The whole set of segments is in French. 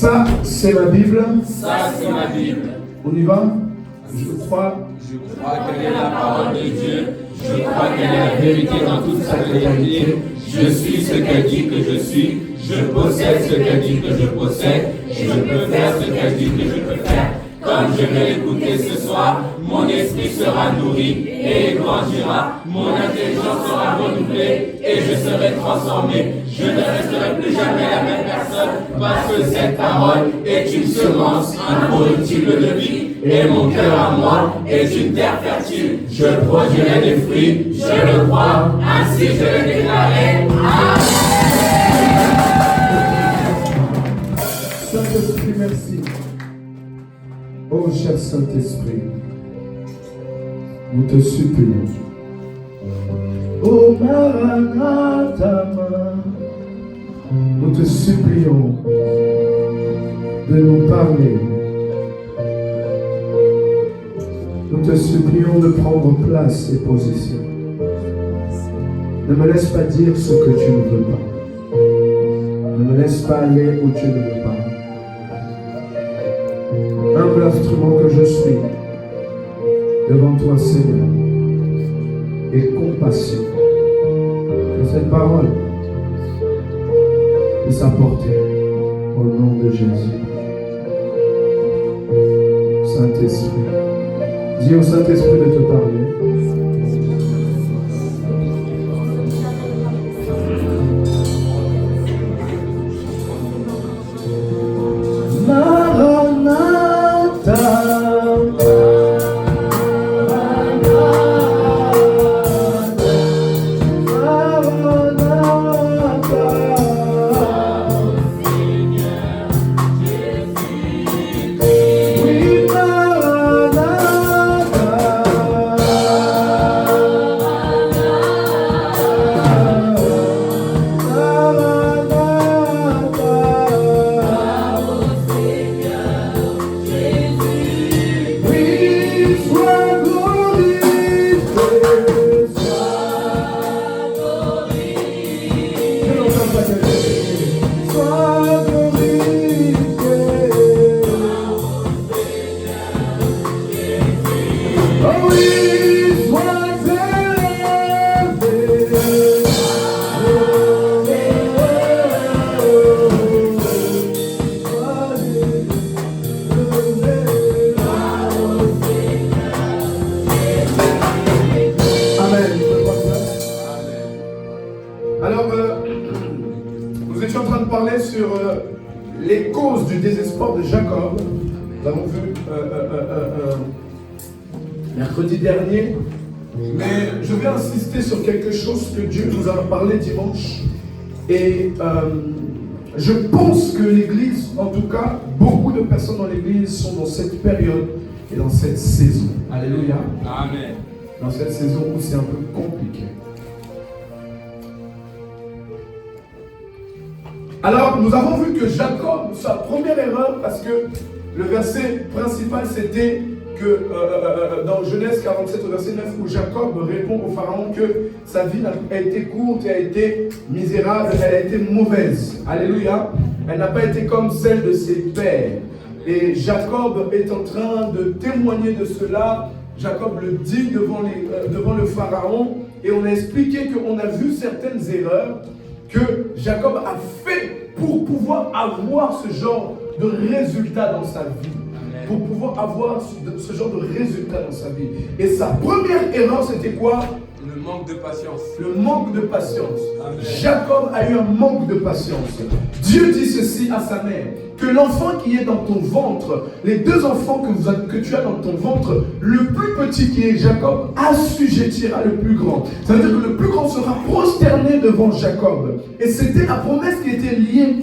Ça, c'est ma Bible. Ça, c'est ma Bible. On y va? Je crois qu'elle est la parole de Dieu. Je crois qu'elle est la vérité dans toute sa réalité. Je suis ce qu'elle dit que je suis. Je possède ce qu'elle dit que je possède. Je peux faire ce qu'elle dit que je peux faire. Comme je vais l'écouter ce soir, mon esprit sera nourri et grandira. Mon intelligence sera renouvelée et je serai transformé. Je ne resterai plus jamais la même personne parce que cette parole est une semence incorruptible de vie et mon cœur à moi est une terre fertile. Je produirai des fruits, je le crois, ainsi je l'ai déclaré. Amen. Saint-Esprit, merci. Oh, cher Saint-Esprit, nous te supplions. Oh, Maranatha, nous te supplions de nous parler. Nous te supplions de prendre place et position. Ne me laisse pas dire ce que tu ne veux pas. Ne me laisse pas aller où tu ne veux pas. Humble instrument que je suis devant toi, Seigneur, et compassion. Que cette parole puisse apporter au nom de Jésus. Saint-Esprit, dis au Saint-Esprit de te parler. Les causes du désespoir de Jacob. Nous avons vu mercredi dernier, mais je vais insister sur quelque chose que Dieu nous a parlé dimanche. Et je pense que l'Église, en tout cas, beaucoup de personnes dans l'Église sont dans cette période et dans cette saison. Alléluia. Amen. Dans cette saison où c'est un peu compliqué. Alors, nous avons vu que Jacob, sa première erreur, parce que le verset principal, c'était que dans Genèse 47, au verset 9, où Jacob répond au Pharaon que sa vie a été courte et a été misérable, elle a été mauvaise. Alléluia. Elle n'a pas été comme celle de ses pères. Et Jacob est en train de témoigner de cela. Jacob le dit devant le Pharaon. Et on a expliqué qu'on a vu certaines erreurs que Jacob a fait pour pouvoir avoir ce genre de résultat dans sa vie. Amen. Pour pouvoir avoir ce genre de résultat dans sa vie. Et sa première erreur, c'était quoi? Le manque de patience. Le manque de patience. Amen. Jacob a eu un manque de patience. Dieu dit ceci à sa mère, que l'enfant qui est dans ton ventre, les deux enfants que tu as dans ton ventre, le plus petit qui est Jacob assujettira le plus grand. Ça veut dire que le plus grand sera prosterné devant Jacob. Et c'était la promesse qui était liée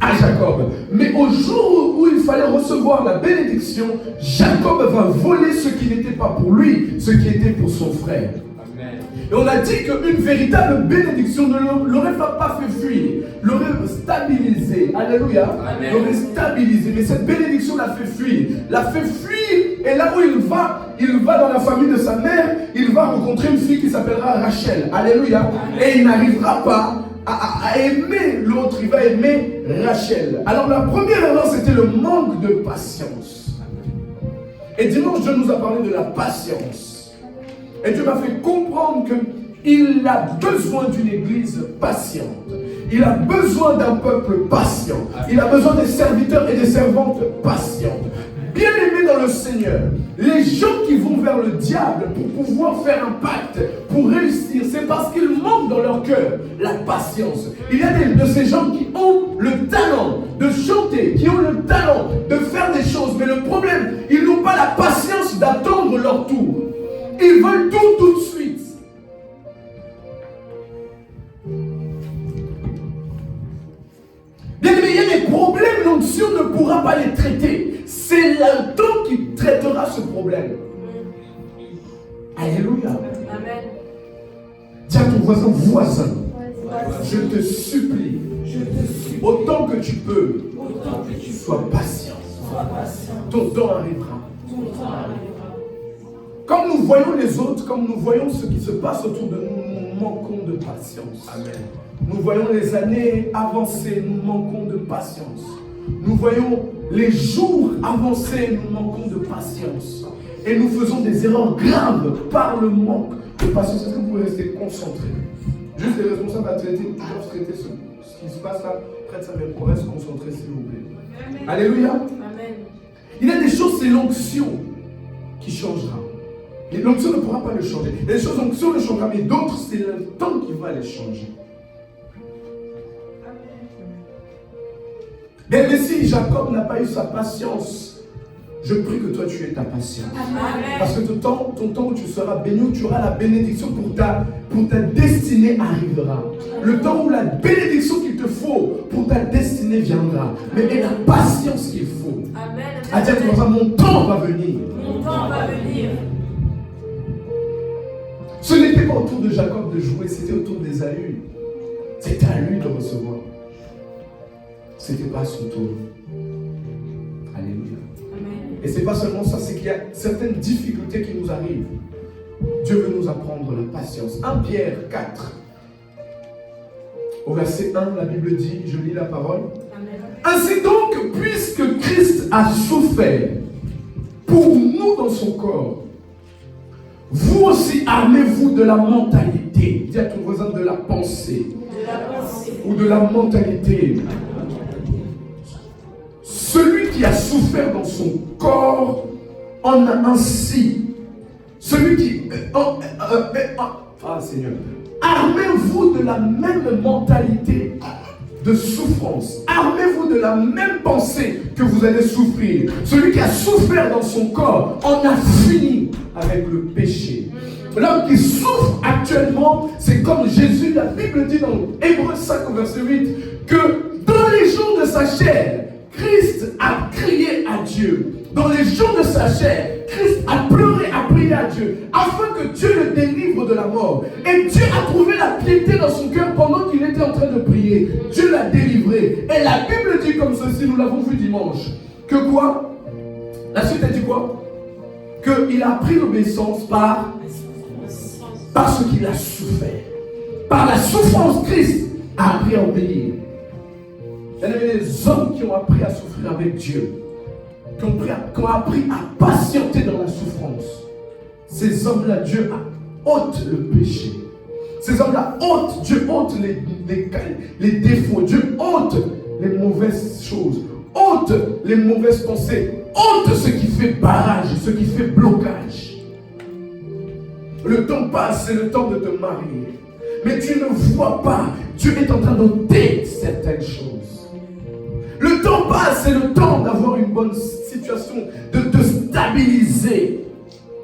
à Jacob. Mais au jour où il fallait recevoir la bénédiction, Jacob va voler ce qui n'était pas pour lui, ce qui était pour son frère. Et on a dit qu'une véritable bénédiction ne l'aurait pas fait fuir, l'aurait stabilisé. Alléluia. Amen. L'aurait stabilisé. Mais cette bénédiction l'a fait fuir. L'a fait fuir. Et là où il va dans la famille de sa mère, il va rencontrer une fille qui s'appellera Rachel. Alléluia. Amen. Et il n'arrivera pas à aimer l'autre, il va aimer Rachel. Alors la première erreur, c'était le manque de patience. Et dimanche, Dieu nous a parlé de la patience. Et Dieu m'a fait comprendre qu'il a besoin d'une église patiente. Il a besoin d'un peuple patient. Il a besoin des serviteurs et des servantes patientes. Bien-aimés dans le Seigneur, les gens qui vont vers le diable pour pouvoir faire un pacte, pour réussir, c'est parce qu'ils manquent dans leur cœur la patience. Il y a de ces gens qui ont le talent de chanter, qui ont le talent de faire des choses, mais le problème, ils n'ont pas la patience d'attendre leur tour. Ils veulent tout de suite. Bien aimé, il y a des problèmes, l'onction ne pourra pas les traiter. C'est le temps qui traitera ce problème. Alléluia. Amen. Dis à ton voisin, je te supplie, autant que tu peux, sois patient. Ton temps arrivera. Comme nous voyons les autres, comme nous voyons ce qui se passe autour de nous, nous manquons de patience. Amen. Nous voyons les années avancer, nous manquons de patience. Nous voyons les jours avancer, nous manquons de patience. Et nous faisons des erreurs graves par le manque de patience. Est-ce que vous pouvez rester concentré? Juste les responsables à traiter, toujours traiter ce qui se passe là. Prête ça, mais pour rester concentré, s'il vous plaît. Amen. Alléluia. Amen. Il y a des choses, c'est l'onction qui changera. L'onction ne pourra pas le changer. Il y a des choses, l'onction le changera, mais d'autres, c'est le temps qui va les changer. Mais si Jacob n'a pas eu sa patience, je prie que toi tu aies ta patience. Amen. Parce que ton temps où tu seras béni, où tu auras la bénédiction pour ta destinée arrivera. Le temps où la bénédiction qu'il te faut pour ta destinée viendra. Mais aie la patience qu'il faut. Amen. À dire comme ça, mon temps va venir. Mon temps va venir. Ce n'était pas autour de Jacob de jouer, c'était autour d'Ésaü. C'était à lui de recevoir. C'était pas à son tour. Alléluia. Amen. Et c'est pas seulement ça, c'est qu'il y a certaines difficultés qui nous arrivent. Dieu veut nous apprendre la patience. 1 Pierre 4. Au verset 1, la Bible dit, je lis la parole. Amen. Ainsi donc, puisque Christ a souffert pour nous dans son corps, vous aussi armez-vous de la mentalité. Dis à ton voisin de la pensée. De la pensée. Ou de la mentalité. Celui qui a souffert dans son corps en a ainsi. Celui qui... Seigneur. Armez-vous de la même mentalité de souffrance. Armez-vous de la même pensée que vous allez souffrir. Celui qui a souffert dans son corps en a fini avec le péché. L'homme qui souffre actuellement, c'est comme Jésus, la Bible dit dans Hébreux 5, verset 8, que dans les jours de sa chair, Christ a crié à Dieu. Dans les jours de sa chair, Christ a pleuré, a prié à Dieu, afin que Dieu le délivre de la mort. Et Dieu a trouvé la piété dans son cœur pendant qu'il était en train de prier. Dieu l'a délivré. Et la Bible dit comme ceci, nous l'avons vu dimanche, que quoi? La suite elle dit quoi? Qu'il a appris l'obéissance parce qu'il a souffert. Par la souffrance, Christ a appris à obéir. Il y a des hommes qui ont appris à souffrir avec Dieu, qui ont appris à patienter dans la souffrance. Ces hommes-là, Dieu ôte le péché. Ces hommes-là Dieu ôte les défauts. Dieu ôte les mauvaises choses. Ôte les mauvaises pensées. Ôte ce qui fait barrage, ce qui fait blocage. Le temps passe, c'est le temps de te marier. Mais tu ne vois pas, Dieu est en train d'ôter certaines choses. Le temps passe, c'est le temps d'avoir une bonne situation, de te stabiliser.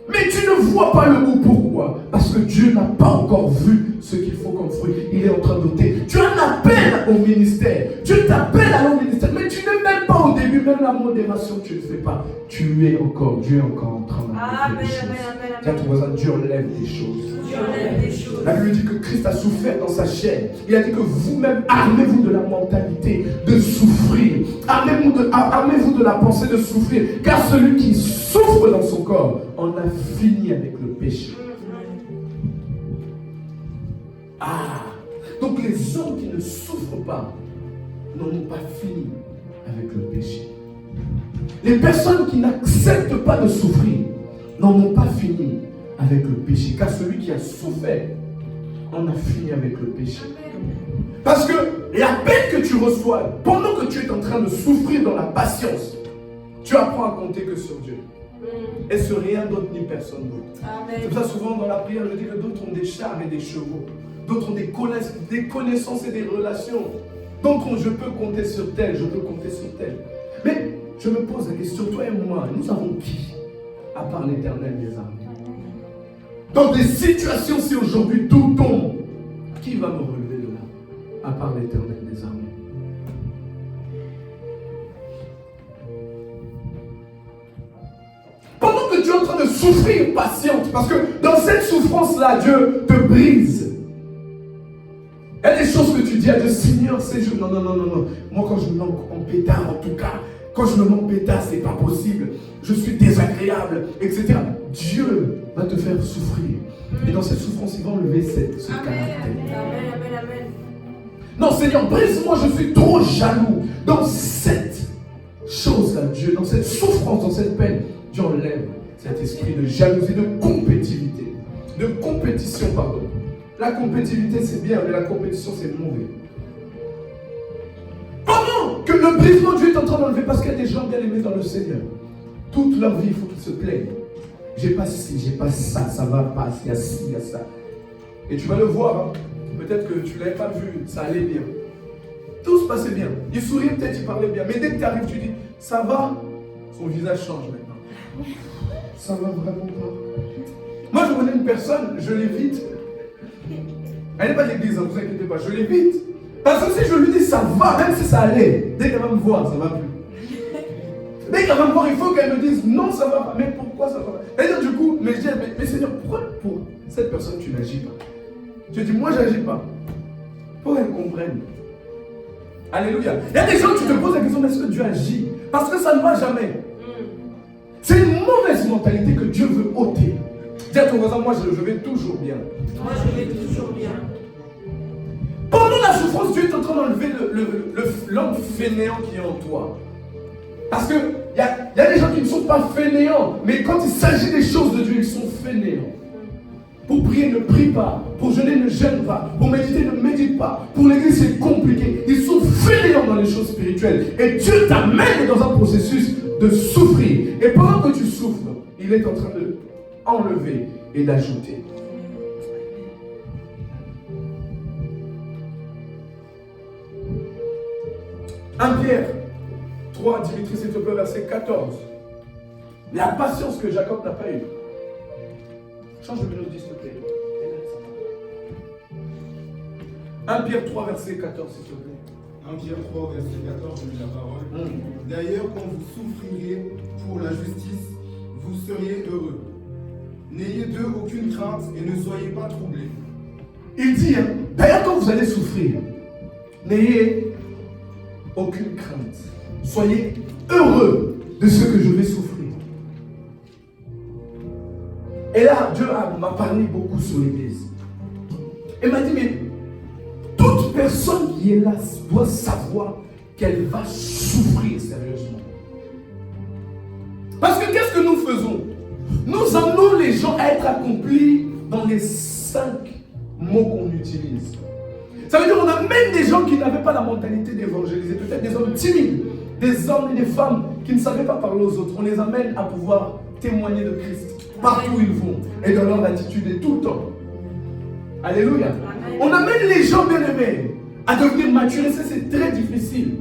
Mais tu ne vois pas le bout. Pourquoi? Parce que Dieu n'a pas encore vu ce qu'il faut comme fruit. Il est en train d'ôter. Tu en appelles au ministère. Dieu t'appelle à au ministère. Mais tu n'es même pas au début. Même la modération, tu ne fais pas. Dieu est encore en train d'enlever des choses. Tiens, ton voisin, Dieu enlève des choses. La Bible dit que Christ a souffert dans sa chair. Il a dit que vous-même, armez-vous de la mentalité de souffrir. Armez-vous de la pensée de souffrir. Car celui qui souffre dans son corps en a fini avec le péché. Donc Donc les hommes qui ne souffrent pas n'en ont pas fini avec le péché. Les personnes qui n'acceptent pas de souffrir n'en ont pas fini avec le péché. Car celui qui a souffert en a fini avec le péché. Parce que la peine que tu reçois, pendant que tu es en train de souffrir dans la patience, tu apprends à compter que sur Dieu. Et sur rien d'autre ni personne d'autre. C'est pour ça souvent dans la prière, je dis que d'autres ont des chars et des chevaux. D'autres ont des connaissances et des relations. D'autres je peux compter sur tel, je peux compter sur tel. Mais je me pose la question, toi et moi, nous avons qui à part l'Éternel des armées? Dans des situations, si aujourd'hui tout tombe, qui va me relever de là à part l'Éternel des armées? Pendant que tu es en train de souffrir, patiente, parce que dans cette souffrance-là, Dieu te brise. Il y a des choses que tu dis à Dieu, Seigneur, c'est juste, non. Moi, quand je me mets en pétard, en tout cas, quand je me mets en pétard, c'est pas possible. Je suis désagréable, etc. Dieu va te faire souffrir. Et dans cette souffrance, il va enlever ce caractère. Amen. Non, Seigneur, brise-moi, je suis trop jaloux. Dans cette chose-là, Dieu, dans cette souffrance, dans cette peine, Dieu enlève cet esprit de jalousie, de compétitivité. De compétition, pardon. La compétitivité, c'est bien, mais la compétition, c'est mauvais. Pendant que le brisement de Dieu est en train d'enlever, parce qu'il y a des gens bien aimés dans le Seigneur. Toute leur vie, il faut qu'ils se plaignent. J'ai pas ci, j'ai pas ça, ça va pas, il y a ci, il y a ça. Et tu vas le voir, hein. Peut-être que tu ne l'avais pas vu, ça allait bien. Tout se passait bien. Il souriait peut-être, il parlait bien. Mais dès que tu arrives, tu dis, ça va, son visage change maintenant. Ça va vraiment pas. Moi, je connais une personne, je l'évite. Elle n'est pas de l'église, ne vous inquiétez pas, je l'évite. Parce que si je lui dis ça va, même si ça allait, dès qu'elle va me voir, ça va plus. Dès qu'elle va me voir, il faut qu'elle me dise non, ça va pas. Mais pourquoi ça va pas? Et donc, du coup, mais je dis, mais Seigneur, pourquoi pour cette personne tu n'agis pas? Je dis, moi, je n'agis pas. Pour qu'elle comprenne. Alléluia. Il y a des gens, tu te poses la question, mais est-ce que Dieu agit? Parce que ça ne va jamais. C'est une mauvaise mentalité que Dieu veut ôter. Dis à ton voisin, moi, je vais toujours bien. Moi, je vais toujours bien. Pendant la souffrance, Dieu est en train d'enlever l'homme fainéant qui est en toi. Parce qu'il y a des gens qui ne sont pas fainéants, mais quand il s'agit des choses de Dieu, ils sont fainéants. Pour prier, ne prie pas. Pour jeûner, ne jeûne pas. Pour méditer, ne médite pas. Pour l'église, c'est compliqué. Ils sont fainéants dans les choses spirituelles. Et Dieu t'amène dans un processus de souffrir. Et pendant que tu souffres, il est en train de enlever et d'ajouter. Pierre 3, Dimitri, s'il te plaît, verset 14. La patience que Jacob n'a pas eue. Change de mélodie, s'il te plaît. 1 Pierre 3, verset 14, s'il te plaît. 1 Pierre 3, verset 14, je lis la parole. D'ailleurs, quand vous souffrirez pour la justice, vous seriez heureux. N'ayez d'eux aucune crainte et ne soyez pas troublés. Il dit, d'ailleurs, quand vous allez souffrir, n'ayez aucune crainte. Soyez heureux de ce que je vais souffrir. Et là, Dieu m'a parlé beaucoup sur l'église. Il m'a dit, mais toute personne qui est là doit savoir qu'elle va souffrir sérieusement. Parce que qu'est-ce que nous faisons? Nous amenons les gens à être accomplis dans les 5 mots qu'on utilise. Ça veut dire qu'on amène des gens qui n'avaient pas la mentalité d'évangéliser, peut-être des hommes timides, des hommes et des femmes qui ne savaient pas parler aux autres. On les amène à pouvoir témoigner de Christ partout où ils vont et dans leur attitude et tout le temps. Alléluia. On amène les gens bien aimés à devenir matures et ça c'est très difficile.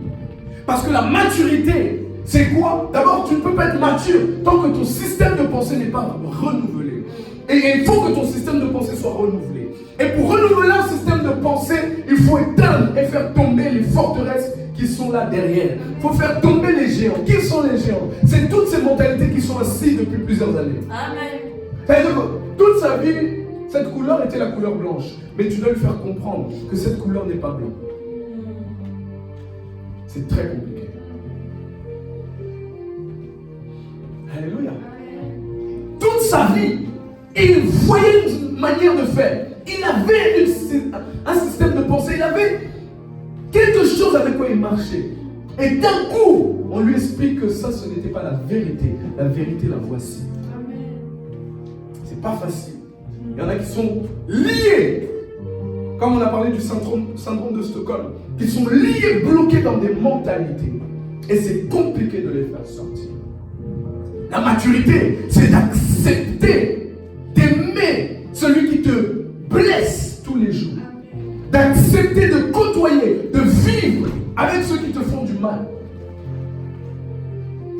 Parce que la maturité, c'est quoi? D'abord, tu ne peux pas être mature tant que ton système de pensée n'est pas renouvelé. Et il faut que ton système de pensée soit renouvelé. Et pour renouveler un système de pensée, il faut éteindre et faire tomber les forteresses qui sont là derrière. Il faut faire tomber les géants. Qui sont les géants? C'est toutes ces mentalités qui sont assises depuis plusieurs années. Amen. C'est-à-dire que toute sa vie, cette couleur était la couleur blanche. Mais tu dois lui faire comprendre que cette couleur n'est pas blanche. C'est très compliqué. Alléluia. Toute sa vie, il voyait une manière de faire. Il avait un système de pensée, il avait quelque chose avec quoi il marchait. Et d'un coup, on lui explique que ça, ce n'était pas la vérité. La vérité, la voici. C'est pas facile. Il y en a qui sont liés, comme on a parlé du syndrome de Stockholm, qui sont liés, bloqués dans des mentalités. Et c'est compliqué de les faire sortir. La maturité, c'est d'accepter, d'aimer celui qui te blesse tous les jours. D'accepter de côtoyer, de vivre avec ceux qui te font du mal.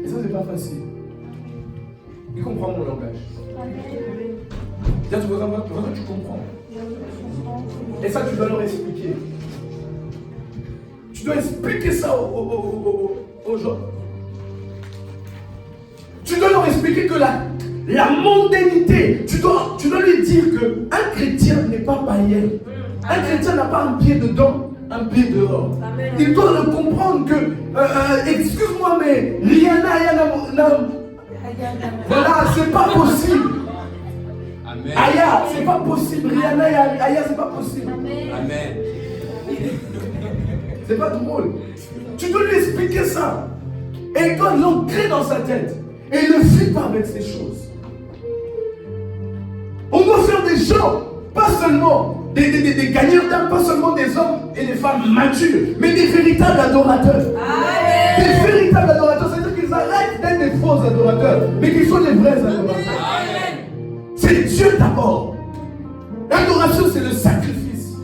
Et ça, c'est pas facile. Il comprend mon langage. Tiens, tu comprends. Et ça, tu dois leur expliquer. Tu dois expliquer ça aux gens. Tu dois leur expliquer que la mondainité, tu dois lui dire qu'un chrétien n'est pas païen. Un chrétien n'a pas un pied dedans, un pied dehors. Amen. Il doit le comprendre que, excuse-moi, mais Rihanna, voilà, c'est pas possible. Amen. Aya, c'est pas possible. Rihanna et Aya, c'est pas possible. Amen. C'est pas drôle. Tu dois lui expliquer ça. Et quand l'ancrer dans sa tête, et il ne vit pas avec ces choses. On doit faire des gens, pas seulement des gagnants d'âme, pas seulement des hommes et des femmes matures, mais des véritables adorateurs. Amen. Des véritables adorateurs, c'est-à-dire qu'ils arrêtent d'être des faux adorateurs, mais qu'ils sont les vrais adorateurs. Amen. C'est Dieu d'abord. L'adoration, c'est le sacrifice.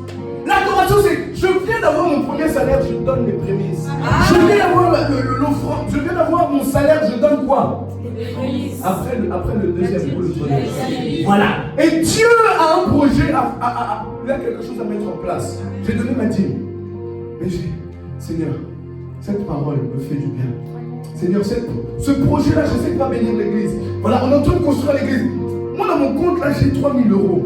L'adoration, c'est je viens d'avoir mon premier salaire, je donne les prémices. Je viens d'avoir l'offrande, je viens d'avoir mon salaire, je donne quoi? Après le deuxième coup, voilà. Et Dieu a un projet, il a quelque chose à mettre en place. J'ai donné ma dîme. Mais Seigneur, cette parole me fait du bien. Seigneur, ce projet-là, je sais qu'il va bénir l'église. Voilà, on est en train de construire l'église. Moi, dans mon compte, là, j'ai 3 000 €.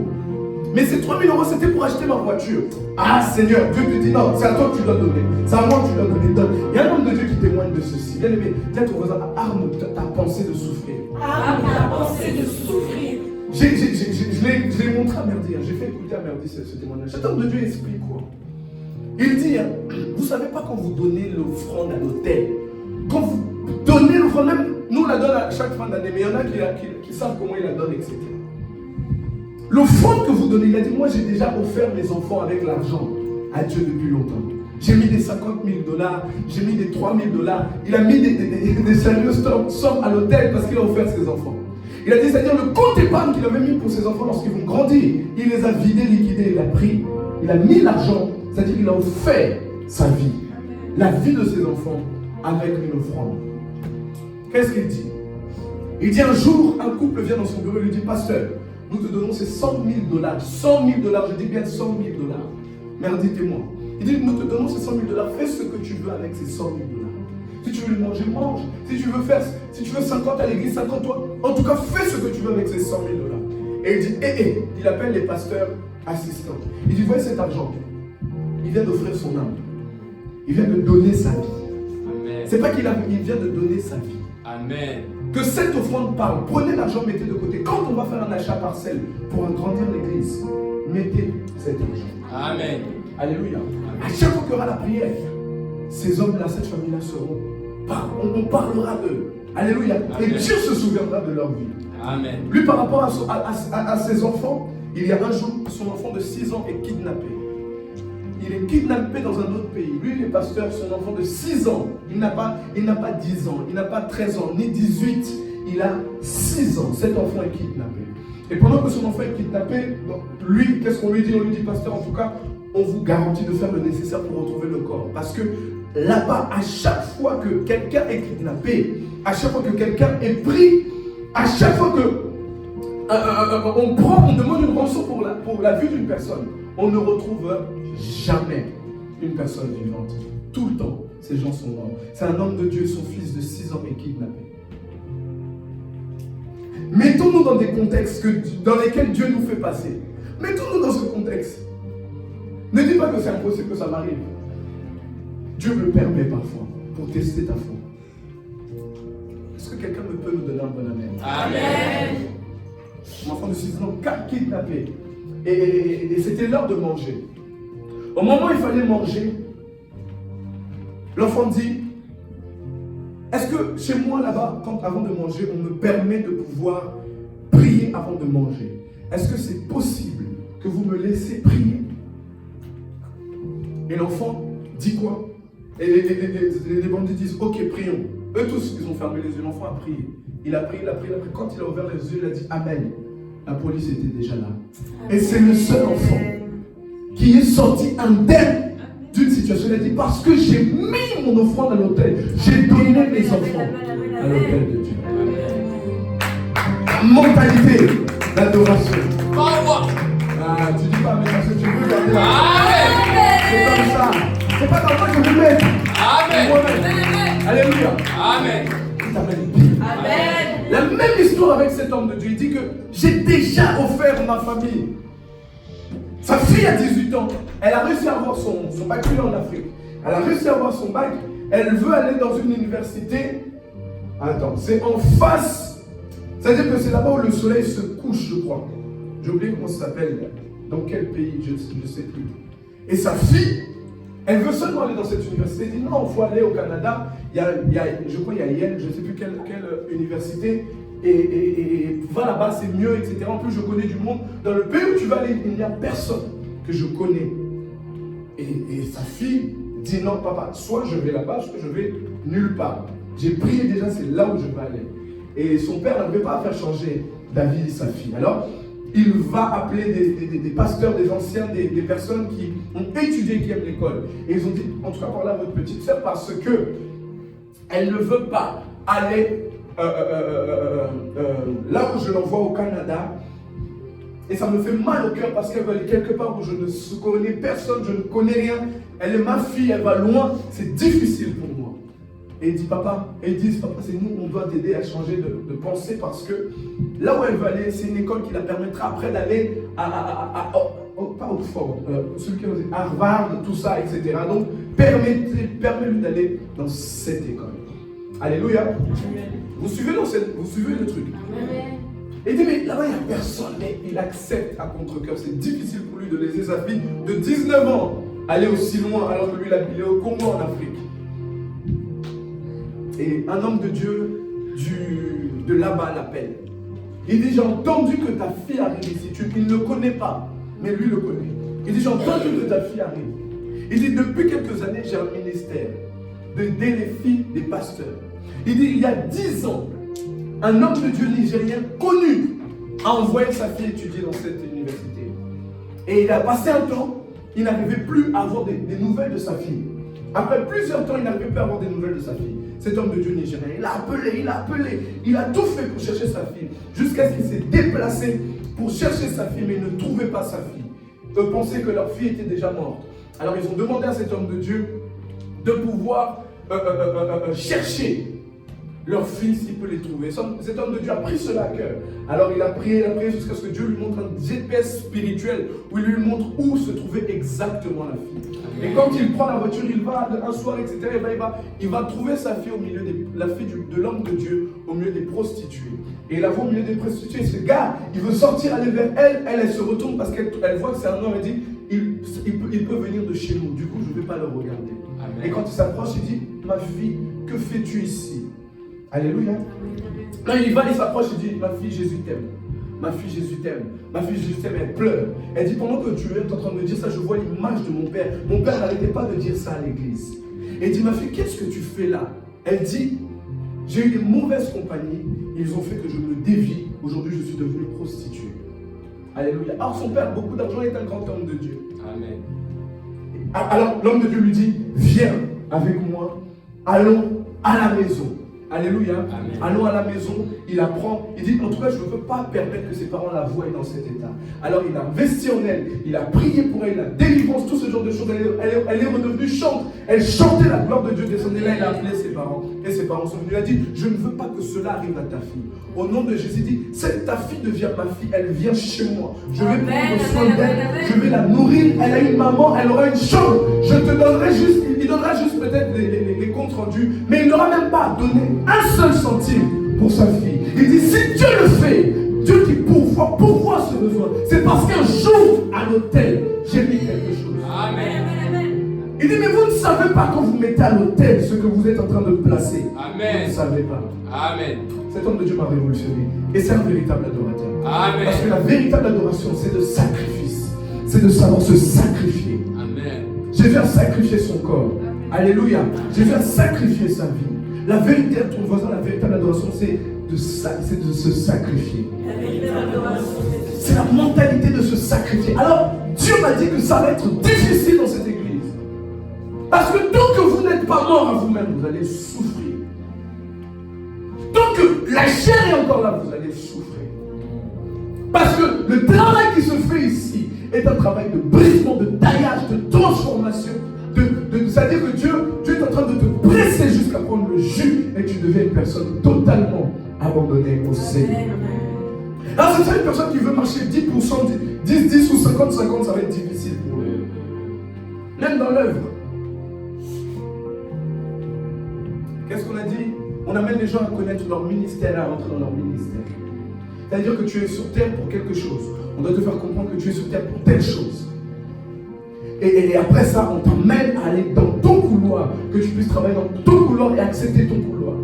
Mais ces 3 000 €, c'était pour acheter ma voiture. Ah Seigneur, Dieu te dit non, c'est à toi que tu dois donner. C'est à moi que tu dois donner. Donne. Il y a un homme de Dieu qui témoigne de ceci. Bien aimé, dis à ton voisin, arme ta pensée de souffrir. Arme ta pensée de souffrir. Je l'ai montré à Merdi. J'ai fait écouter à Merdi ce témoignage. Cet homme de Dieu explique quoi? Il dit, vous ne savez pas quand vous donnez l'offrande à l'autel. Quand vous donnez l'offrande, même nous on la donne à chaque fin d'année, mais il y en a qui savent comment il la donne, etc. L'offrande que vous donnez, il a dit, moi j'ai déjà offert mes enfants avec l'argent à Dieu depuis longtemps. J'ai mis des 50 000 $, j'ai mis des 3 000 $. Il a mis des sérieuses sommes à l'hôtel parce qu'il a offert ses enfants. Il a dit, c'est-à-dire le compte épargne qu'il avait mis pour ses enfants lorsqu'ils vont grandir, il les a vidés, liquidés, il a pris, il a mis l'argent, c'est-à-dire qu'il a offert sa vie, la vie de ses enfants avec une offrande. Qu'est-ce qu'il dit? Il dit un jour, un couple vient dans son bureau et lui dit, pasteur, nous te donnons ces 100 000 $. 100 000 $, je dis bien 100 000 $. Merde, dis-moi. Il dit, nous te donnons ces 100 000 $, fais ce que tu veux avec ces 100 000 $. Si tu veux manger, mange. Si tu veux 50 à l'église, 50 toi. En tout cas, fais ce que tu veux avec ces 100 000 $. Et il dit, il appelle les pasteurs assistants. Il dit, voyez cet argent. Il vient d'offrir son âme. Il vient de donner sa vie. Amen. C'est pas qu'il vient de donner sa vie. Amen. Que cette offrande parle. Prenez l'argent, mettez de côté. Quand on va faire un achat parcelle pour agrandir l'église, mettez cet argent. Amen. Alléluia. Amen. À chaque fois qu'il y aura la prière, ces hommes-là, cette famille-là seront. On parlera d'eux. Alléluia. Amen. Et Dieu se souviendra de leur vie. Amen. Lui, par rapport à ses enfants, il y a un jour, son enfant de 6 ans est kidnappé. Il est kidnappé dans un autre pays. Lui, il est pasteur, son enfant de 6 ans. Il n'a pas 10 ans, il n'a pas 13 ans, ni 18. Il a 6 ans. Cet enfant est kidnappé. Et pendant que son enfant est kidnappé, lui, qu'est-ce qu'on lui dit? On lui dit, pasteur, en tout cas, on vous garantit de faire le nécessaire pour retrouver le corps. Parce que là-bas, à chaque fois que quelqu'un est kidnappé, à chaque fois que quelqu'un est pris, à chaque fois que on demande une rançon pour la vie d'une personne, on ne retrouve jamais une personne vivante. Tout le temps, ces gens sont morts. C'est un homme de Dieu, son fils de 6 ans est kidnappé. Mettons-nous dans des contextes dans lesquels Dieu nous fait passer. Mettons-nous dans ce contexte. Ne dis pas que c'est impossible que ça m'arrive. Dieu me permet parfois pour tester ta foi. Est-ce que quelqu'un peut nous donner un bon amen? Amen. Mon enfant de 6 ans, kidnappé. Et c'était l'heure de manger. Au moment où il fallait manger, l'enfant dit, est-ce que chez moi là-bas, avant de manger, on me permet de pouvoir prier avant de manger? Est-ce que c'est possible que vous me laissez prier? Et l'enfant dit quoi? Et les bandits disent, ok, prions. Eux tous, ils ont fermé les yeux. L'enfant a prié. Il a prié. Quand il a ouvert les yeux, il a dit Amen. La police était déjà là. Et c'est le seul enfant qui est sorti indemne d'une situation. Il a dit, parce que j'ai mis mon offrande à l'autel, j'ai donné mes enfants à l'autel de Dieu. La mentalité d'adoration. Ah, tu dis pas, mais parce que tu veux garder la c'est comme ça. C'est pas dans moi que je veux mettre. Amen. Alléluia. Amen. Amen. La même histoire avec cet homme de Dieu. Il dit que j'ai déjà offert ma famille. Sa fille a 18 ans. Elle a réussi à avoir son bac en Afrique. Elle a réussi à avoir son bac. Elle veut aller dans une université. Attends, c'est en face. C'est-à-dire que c'est là-bas où le soleil se couche, je crois. J'ai oublié comment ça s'appelle. Dans quel pays, je ne sais plus. Et sa fille, elle veut seulement aller dans cette université. Elle dit non, il faut aller au Canada. Je crois qu'il y a Yale, je ne sais plus quelle université. Et va là-bas, c'est mieux, etc. En plus, je connais du monde. Dans le pays où tu vas aller, il n'y a personne que je connais. Et sa fille dit non, papa, soit je vais là-bas, soit je vais nulle part. J'ai prié déjà, c'est là où je vais aller. Et son père n'arrivait pas à faire changer d'avis sa fille. Alors, il va appeler des pasteurs, des anciens, des personnes qui ont étudié, qui aiment l'école. Et ils ont dit, en tout cas, parlez à votre petite sœur parce que elle ne veut pas aller là où je l'envoie au Canada. Et ça me fait mal au cœur parce qu'elle va aller quelque part où je ne connais personne, je ne connais rien. Elle est ma fille, elle va loin, c'est difficile pour moi. Et ils disent, papa, c'est nous, on doit t'aider à changer de pensée parce que là où elle va aller, c'est une école qui la permettra après d'aller pas Oxford, celui qui a Harvard, tout ça, etc. Donc, permets-lui d'aller dans cette école. Alléluia. Vous suivez le truc. Amen. Et il dit, mais là-bas, il n'y a personne. Mais il accepte à contre-cœur. C'est difficile pour lui de laisser sa fille de 19 ans aller aussi loin, alors que lui, il est au Congo, en Afrique. Et un homme de Dieu de là-bas l'appelle. Il dit, j'ai entendu que ta fille arrive ici. Il ne le connaît pas, mais lui le connaît. Il dit, j'ai entendu que ta fille arrive. Il dit, depuis quelques années, j'ai un ministère d'aider les filles des pasteurs. Il dit, il y a 10 ans, un homme de Dieu nigérien connu a envoyé sa fille étudier dans cette université. Et il a passé un temps, il n'arrivait plus à avoir des nouvelles de sa fille. Après plusieurs temps, il n'arrivait plus à avoir des nouvelles de sa fille. Cet homme de Dieu nigérien, il a appelé, il a tout fait pour chercher sa fille. Jusqu'à ce qu'il s'est déplacé pour chercher sa fille, mais il ne trouvait pas sa fille. Eux pensaient que leur fille était déjà morte. Alors ils ont demandé à cet homme de Dieu de pouvoir chercher leur fils, s'il peut les trouver. Cet homme de Dieu a pris cela à cœur. Alors il a prié jusqu'à ce que Dieu lui montre un GPS spirituel où il lui montre où se trouvait exactement la fille. Et quand il prend la voiture, il va un soir, etc. Il va trouver sa fille au milieu la fille de l'homme de Dieu au milieu des prostituées. Et il la voit au milieu des prostituées. Ce gars, il veut sortir, aller vers elle. Elle se retourne parce qu'elle voit que c'est un homme. Elle dit, il peut venir de chez nous. Du coup, je ne vais pas le regarder. Amen. Et quand il s'approche, il dit, ma fille, que fais-tu ici? Alléluia. Là, il s'approche, il dit, ma fille, Jésus t'aime. Ma fille, Jésus t'aime. Ma fille, Jésus t'aime. Elle pleure. Elle dit, pendant que tu es en train de me dire ça, je vois l'image de mon père. Mon père n'arrêtait pas de dire ça à l'église. Elle dit, ma fille, qu'est-ce que tu fais là? Elle dit, j'ai eu des mauvaises compagnies. Ils ont fait que je me dévie. Aujourd'hui, je suis devenue prostituée. Alléluia. Alors, son père, beaucoup d'argent, est un grand homme de Dieu. Amen. Alors, l'homme de Dieu lui dit, viens avec moi. Allons à la maison. Alléluia. Amen. Allons à la maison, il apprend, il dit en tout cas je ne peux pas permettre que ses parents la voient dans cet état. Alors il a investi en elle, il a prié pour elle, la délivrance, tout ce genre de choses, elle est redevenue chante, elle chantait la gloire de Dieu, descendait là, il a appelé ses parents, et ses parents sont venus, il a dit je ne veux pas que cela arrive à ta fille. Au nom de Jésus, il dit ta fille devient ma fille, elle vient chez moi, je vais prendre soin d'elle, je vais la nourrir, elle a une maman, elle aura une chambre, je te donnerai juste, il donnera juste peut-être les comptes rendus, mais il n'aura même pas donné un seul centime pour sa fille. Il dit si Dieu le fait, Dieu qui pourvoit pourquoi ce besoin? C'est parce qu'un jour, à l'autel, j'ai mis quelque chose. Amen. Il dit, mais vous ne savez pas quand vous mettez à l'autel ce que vous êtes en train de placer. Amen. Vous ne savez pas. Amen. Cet homme de Dieu m'a révolutionné. Et c'est un véritable adorateur. Amen. Parce que la véritable adoration, c'est de sacrifice. C'est de savoir se sacrifier. Amen. Jésus a sacrifié son corps. Alléluia. Jésus a sacrifié sa vie. La véritable, ton voisin, la véritable adoration, c'est de se sacrifier. C'est la mentalité de se sacrifier. Alors, Dieu m'a dit que ça va être difficile dans cette église. Parce que tant que vous n'êtes pas mort à vous-même, vous allez souffrir. Tant que la chair est encore là, vous allez souffrir. Parce que le travail qui se fait ici est un travail de brisement, de taillage, de transformation. C'est-à-dire que Dieu est en train de te presser jusqu'à prendre le jus et tu deviens une personne totalement abandonnée au Seigneur. Alors, c'est ça, une personne qui veut marcher 10%, 10 ou 50, ça va être difficile pour lui. Même dans l'œuvre. Qu'est-ce qu'on a dit? On amène les gens à connaître leur ministère, à rentrer dans leur ministère. C'est-à-dire que tu es sur terre pour quelque chose. On doit te faire comprendre que tu es sur terre pour telle chose. Et après ça, on t'emmène à aller dans ton couloir, que tu puisses travailler dans ton couloir et accepter ton couloir.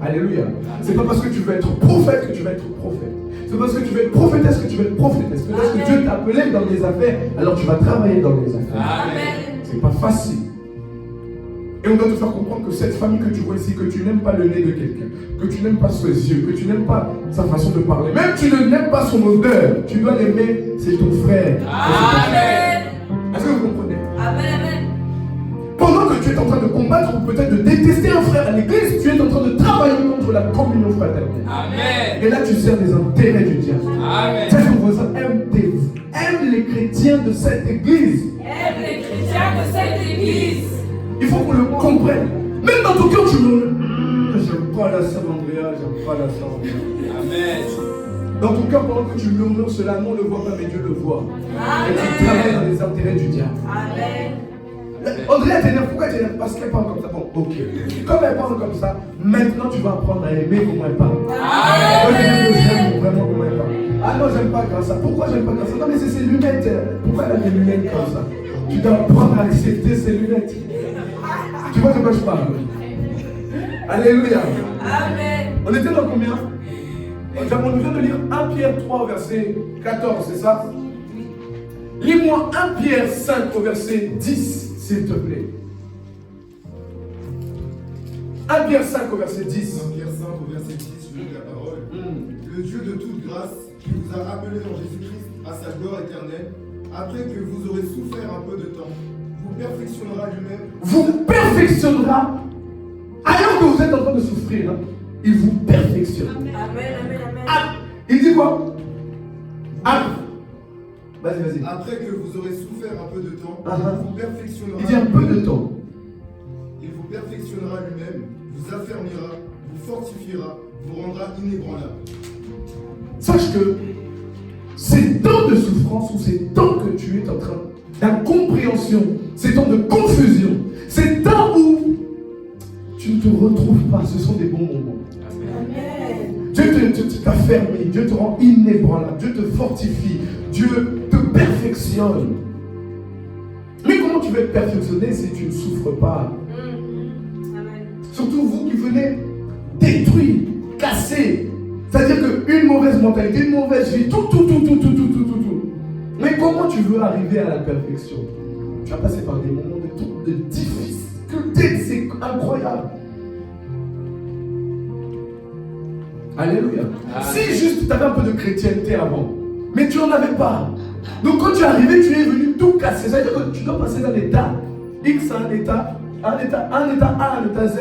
Alléluia. C'est pas parce que tu veux être prophète que tu vas être prophète. C'est parce que tu veux être prophétesse que tu veux être prophétesse. C'est parce que Dieu t'a appelé dans les affaires, alors tu vas travailler dans les affaires. Amen. C'est pas facile. Et on doit te faire comprendre que cette famille que tu vois ici, que tu n'aimes pas le nez de quelqu'un, que tu n'aimes pas ses yeux, que tu n'aimes pas sa façon de parler, même tu ne n'aimes pas son odeur, tu dois l'aimer, c'est ton frère. Amen. Est-ce que vous comprenez? Amen. Pendant que tu es en train de combattre ou peut-être de détester un frère à l'église, tu es en train de travailler contre la communion fraternelle. Amen. Et là, tu sers les intérêts du diable. Amen. Ton voisin aime les chrétiens de cette église. Aime les chrétiens de cette église. Il faut qu'on le comprenne. Même dans ton cœur, tu me j'aime pas la sœur Andrea, j'aime pas la sœur Andrea. Amen. Dans ton cœur, pendant que tu murmures cela, non, on ne le voit pas, mais Dieu le voit. Et tu travailles dans les intérêts du diable. Amen. Andrea t'énerve, pourquoi elle t'énerve? Parce qu'elle parle comme ça. Bon, ok. Comme elle parle comme ça, maintenant tu vas apprendre à aimer comment elle parle. Moi, j'aime vraiment comment elle parle. Ah non, j'aime pas comme ça. Pourquoi j'aime pas comme ça? Non, mais c'est ses lunettes. Pourquoi elle a des lunettes comme ça? Tu dois apprendre à accepter ses lunettes. Tu vois de quoi je parle? Alléluia. Amen. On était dans combien? On vient de lire 1 Pierre 3 au verset 14, c'est ça? Lis-moi 1 Pierre 5 au verset 10, s'il te plaît. 1 Pierre 5 au verset 10. 1 Pierre 5 au verset 10, je lis la parole. Le Dieu de toute grâce, qui vous a appelé en Jésus-Christ à sa gloire éternelle, après que vous aurez souffert un peu de temps, vous perfectionnera lui-même. Vous perfectionnera. Alors que vous êtes en train de souffrir, hein, il vous perfectionne. Amen. Ah, il dit quoi? Ah. Vas-y. Après que vous aurez souffert un peu de temps, Uh-huh. vous perfectionnera. Il dit un peu de temps. Il vous perfectionnera lui-même, vous affermira, vous fortifiera, vous rendra inébranlable. Sache que ces temps de souffrance ou ces temps que tu es en train d'incompréhension, ces temps de confusion, ces temps où tu ne te retrouves pas, ce sont des bons moments. Amen. Dieu t'affermit, Dieu te rend inébranlable, Dieu te fortifie, Dieu te perfectionne. Mais comment tu vas être perfectionné si tu ne souffres pas? Amen. Surtout vous qui venez détruire, casser. C'est-à-dire qu'une mauvaise mentalité, une mauvaise vie, tout. Mais comment tu veux arriver à la perfection? Tu vas passer par des moments de difficulté, c'est incroyable. Alléluia. Si juste tu avais un peu de chrétienté avant, mais tu n'en avais pas. Donc quand tu es arrivé, tu es venu tout casser. C'est-à-dire que tu dois passer d'un état X à un état A à un état Z.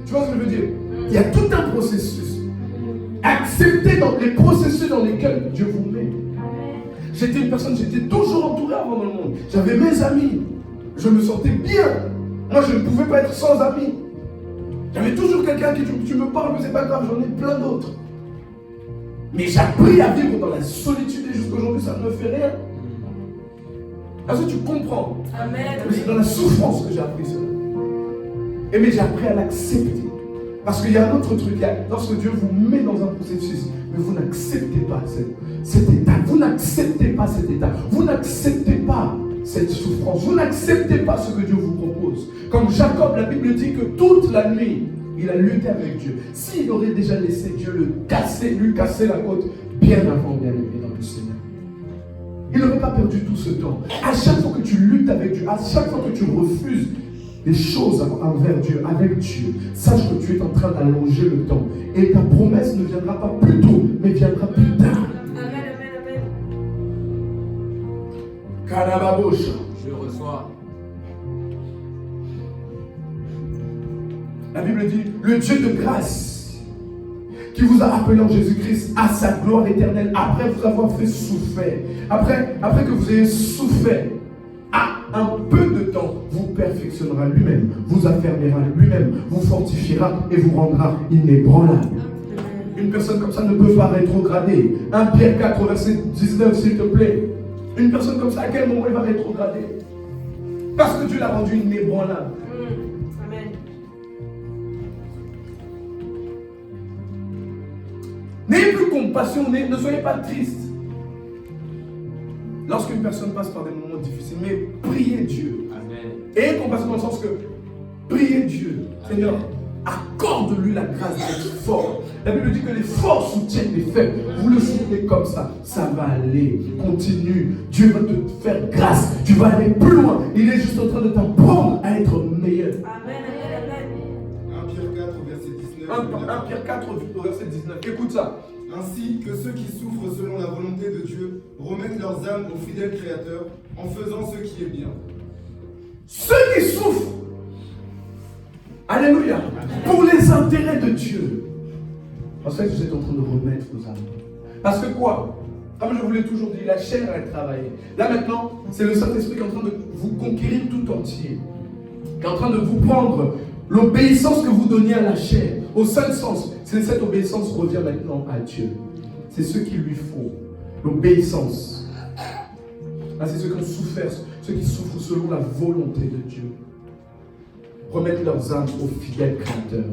Tu vois ce que je veux dire? Il y a tout un processus. Acceptez dans les processus dans lesquels Dieu vous met. J'étais une personne, j'étais toujours entouré avant dans le monde. J'avais mes amis. Je me sentais bien. Moi, je ne pouvais pas être sans amis. J'avais toujours quelqu'un qui tu me parles, mais c'est pas grave, j'en ai plein d'autres. Mais j'ai appris à vivre dans la solitude et jusqu'à aujourd'hui, ça ne me fait rien. Parce que tu comprends. Amen. Mais c'est dans la souffrance que j'ai appris cela. Et mais j'ai appris à l'accepter. Parce qu'il y a un autre truc, lorsque Dieu vous met dans un processus, mais vous n'acceptez pas cet état, vous n'acceptez pas cet état, vous n'acceptez pas cette souffrance, vous n'acceptez pas ce que Dieu vous propose. Comme Jacob, la Bible dit que toute la nuit, il a lutté avec Dieu. S'il aurait déjà laissé Dieu lui casser la côte bien avant, bien aimé dans le Seigneur, il n'aurait pas perdu tout ce temps. À chaque fois que tu luttes avec Dieu, à chaque fois que tu refuses des choses envers Dieu, avec Dieu, sache que tu es en train d'allonger le temps. Et ta promesse ne viendra pas plus tôt, mais viendra plus tard. Amen, amen, amen. Karababosha. Je reçois. La Bible dit, le Dieu de grâce, qui vous a appelé en Jésus-Christ à sa gloire éternelle, après vous avoir fait souffrir, après que vous ayez souffert, à un peu de temps, vous perfectionnera lui-même, vous affermira lui-même, vous fortifiera et vous rendra inébranlable. Une personne comme ça ne peut pas rétrograder. 1 Pierre 4, verset 19, s'il te plaît. Une personne comme ça, à quel moment elle va rétrograder? Parce que Dieu l'a rendu inébranlable. Amen. N'ayez plus compassion, ne soyez pas triste. Lorsqu'une personne passe par des moments difficiles, mais priez Dieu. Amen. Ayez compassion dans le sens que priez Dieu. Seigneur, accorde-lui la grâce d'être fort. La Bible dit que les forts soutiennent les faibles. Vous le soutenez comme ça. Ça va aller. Continue. Dieu va te faire grâce. Tu vas aller plus loin. Il est juste en train de t'apprendre à être meilleur. Amen, amen, amen. 1 Pierre 4, verset 19. 1 Pierre 4, verset 19. Écoute ça. Ainsi que ceux qui souffrent selon la volonté de Dieu remettent leurs âmes au fidèle Créateur en faisant ce qui est bien. Ceux qui souffrent, alléluia, pour les intérêts de Dieu. En fait, vous êtes en train de remettre vos âmes. Parce que quoi? Comme je vous l'ai toujours dit, la chair a travaillé. Là maintenant, c'est le Saint-Esprit qui est en train de vous conquérir tout entier. Qui est en train de vous prendre l'obéissance que vous donniez à la chair. Au seul sens, cette obéissance revient maintenant à Dieu. C'est ce qu'il lui faut. L'obéissance. Ah, c'est ceux qui ont souffert, ceux qui souffrent selon la volonté de Dieu. Remettre leurs âmes au fidèle Créateur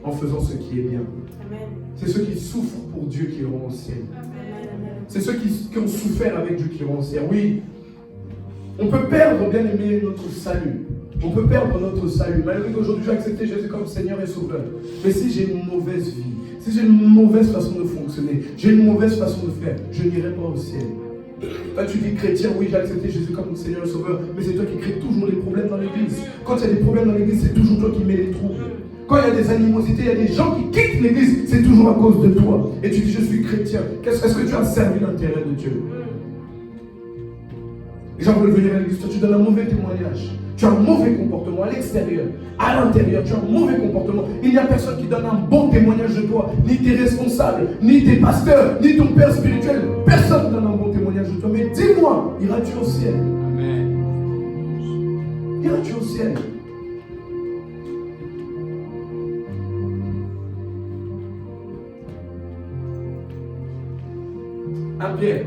en faisant ce qui est bien. Amen. C'est ceux qui souffrent pour Dieu qui iront au ciel. Amen. C'est ceux qui ont souffert avec Dieu qui iront au ciel. Oui, on peut perdre, bien aimé, notre salut. On peut perdre notre salut. Malgré qu'aujourd'hui j'ai accepté Jésus comme Seigneur et Sauveur. Mais si j'ai une mauvaise vie, si j'ai une mauvaise façon de fonctionner, j'ai une mauvaise façon de faire, je n'irai pas au ciel. Toi tu dis chrétien, oui j'ai accepté Jésus comme Seigneur et Sauveur, mais c'est toi qui crée toujours les problèmes dans l'église. Quand il y a des problèmes dans l'église, c'est toujours toi qui mets les troubles. Quand il y a des animosités, il y a des gens qui quittent l'église, c'est toujours à cause de toi. Et tu dis je suis chrétien. Est-ce que tu as servi l'intérêt de Dieu? Les gens veulent venir à l'église, toi tu donnes un mauvais témoignage. Tu as un mauvais comportement à l'extérieur, à l'intérieur, tu as un mauvais comportement. Il n'y a personne qui donne un bon témoignage de toi, ni tes responsables, ni tes pasteurs, ni ton père spirituel. Personne ne donne un bon témoignage de toi. Mais dis-moi, iras-tu au ciel? Amen. Iras-tu au ciel? Pierre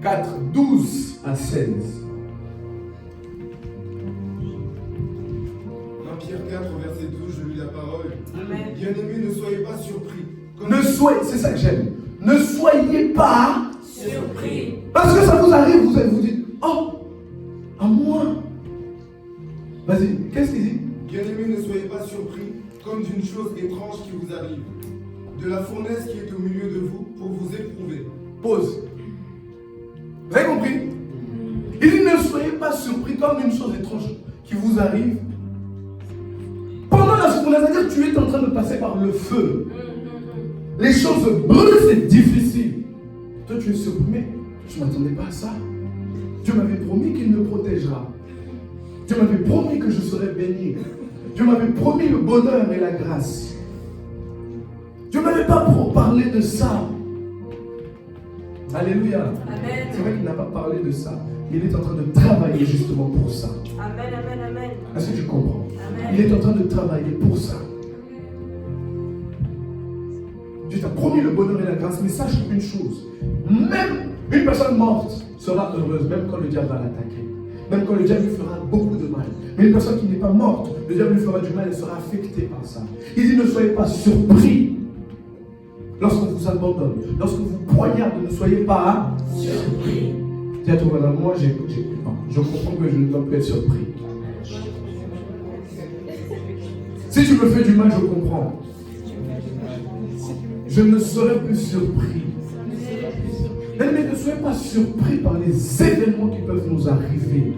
4, 12 à 16. 1 Pierre 4, verset 12, je lis la parole. Amen. Bien-aimés, ne soyez pas surpris. C'est ça que j'aime. Ne soyez pas Surpris. parce que ça vous arrive, vous dites, oh, à moi. Vas-y, qu'est-ce qu'il dit? Bien-aimés, ne soyez pas surpris comme d'une chose étrange qui vous arrive, de la fournaise qui est au milieu de vous pour vous éprouver. Pause. Vous avez compris? Il dit ne soyez pas surpris comme une chose étrange qui vous arrive. Pendant la fournaise, c'est-à-dire que tu es en train de passer par le feu. Les choses brûlent, c'est difficile. Toi, tu es surpris, mais je ne m'attendais pas à ça. Dieu m'avait promis qu'il me protégera. Dieu m'avait promis que je serais béni. Dieu m'avait promis le bonheur et la grâce. Dieu ne m'avait pas parlé de ça. Alléluia. Amen. C'est vrai qu'il n'a pas parlé de ça. Il est en train de travailler justement pour ça. Amen, amen, amen. Est-ce que tu comprends? Amen. Il est en train de travailler pour ça. Dieu t'a promis le bonheur et la grâce, mais sache une chose. Même une personne morte sera heureuse, même quand le diable va l'attaquer. même quand le diable lui fera beaucoup de mal. Mais une personne qui n'est pas morte, le diable lui fera du mal, elle sera affectée par ça. Il dit ne soyez pas surpris lorsqu'on vous abandonne, lorsqu'on vous poignarde, ne soyez pas surpris. Dis à ton voisin, moi je comprends que je ne dois plus être surpris. Si tu me fais du mal, je comprends. Je ne serai plus surpris. Mais ne soyez pas surpris par les événements qui peuvent nous arriver.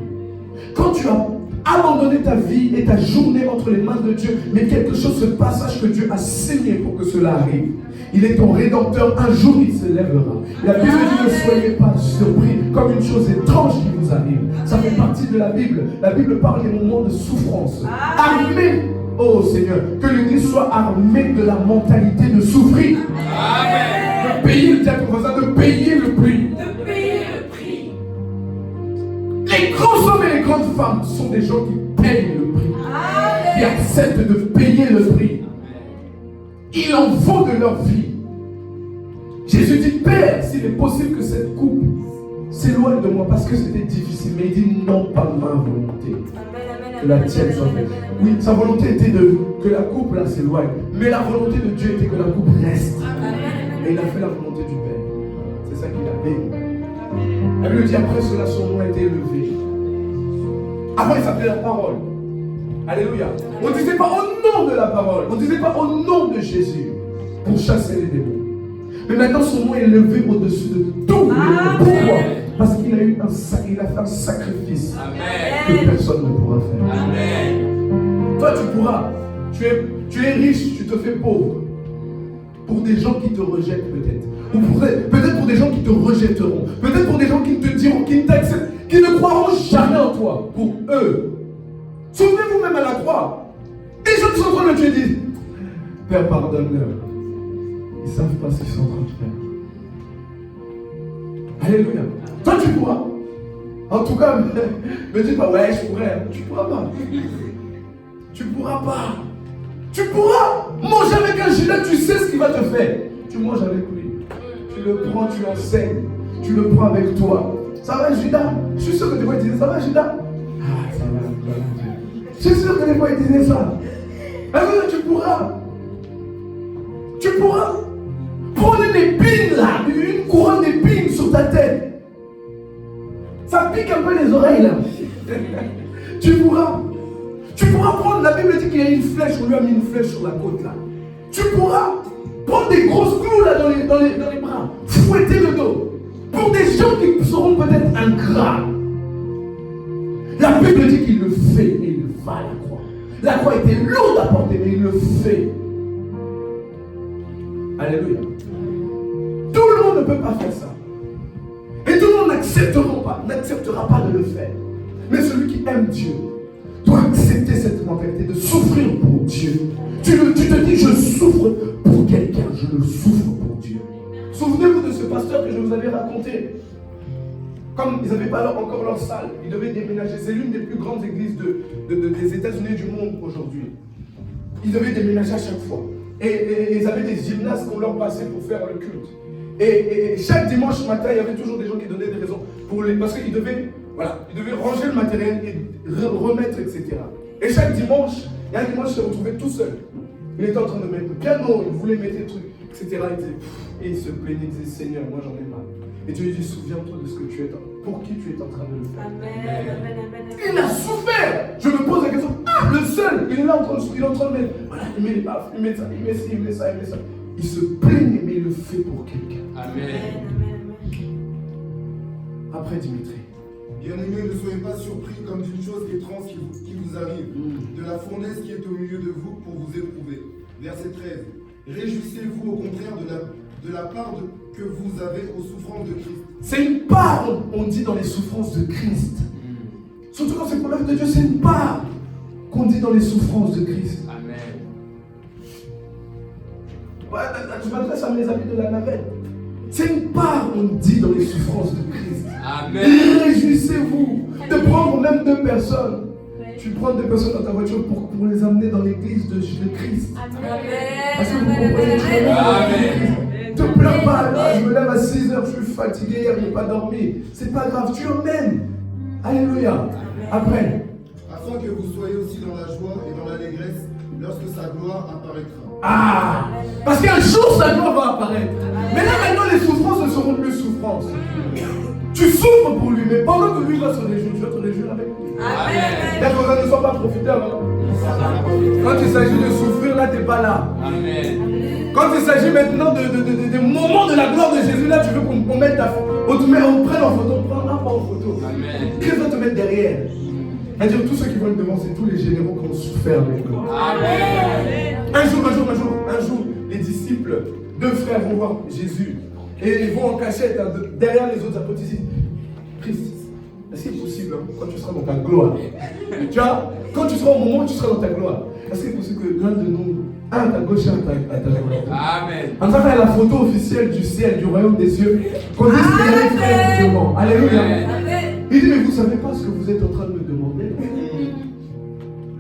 Quand tu as abandonné ta vie et ta journée entre les mains de Dieu, mais quelque chose se passe, sache que Dieu a signé pour que cela arrive. Il est ton rédempteur, un jour il se lèvera. La Bible dit ne soyez pas surpris comme une chose étrange qui vous arrive. Ça fait partie de la Bible. La Bible parle des moments de souffrance. Armée, oh Seigneur, que l'Église soit armée de la mentalité de souffrir. Amen. De payer le diable voisin, de payer le prix. De payer le prix. Les grands hommes et les grandes femmes sont des gens qui payent le prix. Qui acceptent de payer le prix. Il en vaut de leur vie. Jésus dit, Père, s'il est possible que cette coupe s'éloigne de moi parce que c'était difficile. Mais il dit, non, pas ma volonté. Que la tienne soit faite. Oui, sa volonté était que la coupe là s'éloigne. Mais la volonté de Dieu était que la coupe reste. Et il a fait la volonté du Père. C'est ça qu'il a béni. La Bible dit, après cela, son nom a été élevé. Avant, il s'appelait la parole. Alléluia. On ne disait pas au nom de la parole. On ne disait pas au nom de Jésus pour chasser les démons. Mais maintenant, son nom est élevé au-dessus de tous les noms. Pourquoi? Parce qu'il a fait un sacrifice que personne ne pourra faire. Amen. Toi, tu pourras. Tu es riche, tu te fais pauvre. Pour des gens qui te rejettent peut-être. Ou peut-être pour des gens qui te rejetteront. Peut-être pour des gens qui te diront, qui t'acceptent, qui ne croiront jamais en toi. Pour eux. Souvenez-vous même à la croix. Des gens qui sont en train de te dire, Père, pardonne-leur. Ils ne savent pas ce qu'ils sont en train de faire. Alléluia. Toi, tu pourras. En tout cas, me dis pas, ouais, je pourrais. Tu pourras pas. Tu pourras pas. Tu pourras manger avec un gilet, tu sais ce qu'il va te faire. Tu manges avec lui. Tu le prends, tu l'enseignes. Tu le prends avec toi. Ça va, Judas? Je suis sûr que des fois, il disait, ça va, Judas? Ah, ça va. Je suis sûr que des fois, il disait ça. Alors, tu pourras. Tu pourras. Prendre une épine là, une couronne d'épines sur ta tête. Ça pique un peu les oreilles là. Tu pourras. Tu pourras prendre, la Bible dit qu'il y a une flèche, on lui a mis une flèche sur la côte là. Tu pourras prendre des grosses clous là dans les bras, fouetter le dos. Pour des gens qui seront peut-être ingrats. La Bible dit qu'il le fait et il va à la croix. La croix était lourde à porter, mais il le fait. Alléluia. Tout le monde ne peut pas faire ça. Et tout le monde n'acceptera pas de le faire. Mais celui qui aime Dieu doit accepter cette mentalité de souffrir pour Dieu. Tu te dis, je souffre pour quelqu'un, je le souffre pour Dieu. Souvenez-vous de ce pasteur que je vous avais raconté. Comme ils n'avaient pas encore leur salle, ils devaient déménager. C'est l'une des plus grandes églises des États-Unis du monde aujourd'hui. Ils devaient déménager à chaque fois. Et ils avaient des gymnases qu'on leur passait pour faire le culte. Et chaque dimanche matin, il y avait toujours des gens qui donnaient des raisons parce qu'ils devaient ranger le matériel et remettre, etc. Et chaque dimanche, il y a un dimanche, il se retrouvait tout seul. Il était en train de mettre le piano, il voulait mettre des trucs, etc. Et il se plaignait, il disait, Seigneur, moi j'en ai marre. Et Dieu lui dit, souviens-toi de ce que tu es, pour qui tu es en train de le faire. Amen. Il a souffert. Je me pose la question, le seul, il est là en train de mettre, voilà, il met les baffes, il met ça, il met ci, il met ça, il met ça. Il se plaignait, mais il le fait pour quelqu'un. Amen. Après Dimitri. Bien-aimés, ne soyez pas surpris comme d'une chose étrange qui vous arrive, de la fournaise qui est au milieu de vous pour vous éprouver. Verset 13. Réjouissez-vous au contraire de la part que vous avez aux souffrances de Christ. C'est une part, on dit dans les souffrances de Christ. Surtout quand c'est pour l'œuvre de Dieu, c'est une part qu'on dit dans les souffrances de Christ. Amen. Ouais, je m'adresse à mes amis de la navette. C'est une part, on dit dans les souffrances de Christ. Amen. Réjouissez-vous de prendre même 2 personnes. Tu prends 2 personnes dans ta voiture pour les amener dans l'église de Christ. Est-ce que vous comprenez? Amen. Ne te plains pas, là, je me lève à 6h, je suis fatigué, je n'ai pas dormi. C'est pas grave, tu emmènes. Alléluia. Après. Afin que vous soyez aussi dans la joie et dans l'allégresse lorsque sa gloire apparaîtra. Ah, parce qu'un jour sa gloire va apparaître. Mais là maintenant les souffrances ne seront plus souffrances. Tu souffres pour lui, mais pendant que lui va se réjouir, tu vas te réjouir avec lui. Amen. D'accord, ça ne soit pas profiteur. Hein? Quand il s'agit de souffrir, là, tu n'es pas là. Amen. Quand il s'agit maintenant des moments de la gloire de Jésus, là, tu veux qu'on mette ta photo. On prenne en photo, on prend là, pas en photo. Amen. Qui va te mettre derrière? C'est-à-dire tous ceux qui vont être devant, c'est tous les généraux qui ont souffert avec nous. Amen. Un jour, les disciples, deux frères vont voir Jésus. Et ils vont en cachette derrière les autres apôtres. Ils disent, Christ, est-ce qu'il est possible quand tu seras dans ta gloire? Tu vois, quand tu seras au moment où tu seras dans ta gloire, est-ce qu'il est possible que l'un de nous, un à ta gauche et un à ta droite? Amen. En train de faire la photo officielle du ciel, du royaume des cieux, qu'on dise qu'il y a les frères devant. Alléluia. Amen. Il dit, mais vous ne savez pas ce que vous êtes en train de me demander?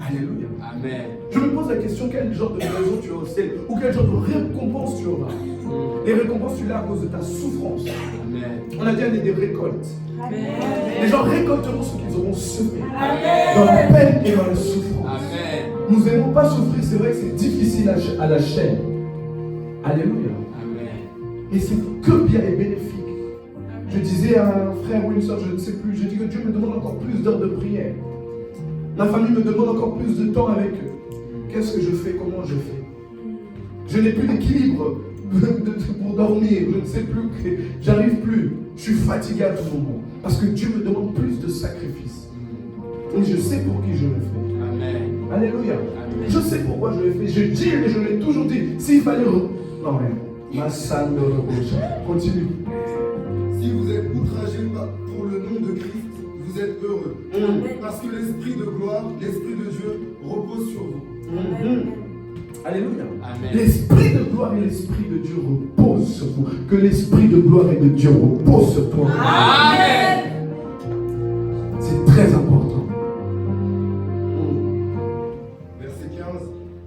Alléluia. Amen. Je me pose la question, quel genre de raison tu as au ciel? Ou quel genre de récompense tu auras? Les récompenses, tu l'as à cause de ta souffrance. Amen. On a dit année des récoltes. Amen. Les gens récolteront ce qu'ils auront semé. Amen. Dans la peine et dans la souffrance. Amen. Nous n'aimons pas souffrir, c'est vrai que c'est difficile à la chaîne. Alléluia. Amen. Et c'est que bien et bénéfique. Je disais à un frère ou une soeur, je ne sais plus, je dis que Dieu me demande encore plus d'heures de prière. Ma famille me demande encore plus de temps avec eux. Qu'est-ce que je fais? Comment je fais? Je n'ai plus d'équilibre pour dormir. Je ne sais plus, j'arrive plus. Je suis fatigué à tout moment. Parce que Dieu me demande plus de sacrifices. Et je sais pour qui je le fais. Amen. Alléluia. Amen. Je sais pourquoi je le fais. Je dis et je l'ai toujours dit. S'il fallait... Non, mais... Ma salle de rebouche. Continue. Si vous êtes outragés pour le nom de Christ, vous êtes heureux. Parce que l'Esprit de gloire, l'Esprit de Dieu repose sur vous. Alléluia. Amen. L'Esprit de gloire et l'Esprit de Dieu repose sur vous. Que l'Esprit de gloire et de Dieu repose sur toi. Amen. C'est très important. Verset 15.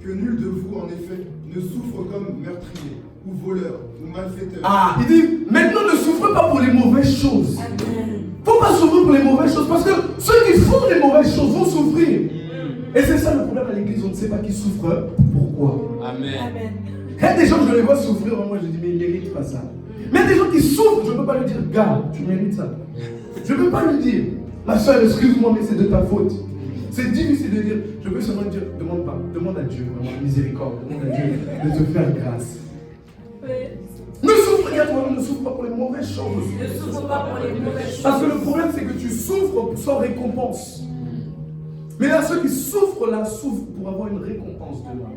Que nul de vous, en effet, ne souffre comme meurtrier, ou voleur, ou malfaiteur. Ah, il dit, maintenant ne souffrez pas pour les mauvaises choses. Amen. Faut pas souffrir pour les mauvaises choses parce que ceux qui font les mauvaises choses vont souffrir. Et c'est ça le problème à l'église, on ne sait pas qui souffre. Pourquoi? Amen. Amen. Il y a des gens, je les vois souffrir, moi je dis, mais ils ne méritent pas ça. Mais il y a des gens qui souffrent, je ne peux pas lui dire, gars, tu mérites ça. Je ne peux pas lui dire, ma soeur, excuse-moi, mais c'est de ta faute. C'est difficile de dire, je peux seulement dire, demande pas, demande à Dieu, vraiment, miséricorde, demande à Dieu de te faire grâce. Ne souffre, regarde, toi-même, ne souffre pas pour les mauvaises choses. Ne souffre pas pour les mauvaises choses. Parce que le problème, c'est que tu souffres sans récompense. Mais là, ceux qui souffrent là, souffrent pour avoir une récompense demain.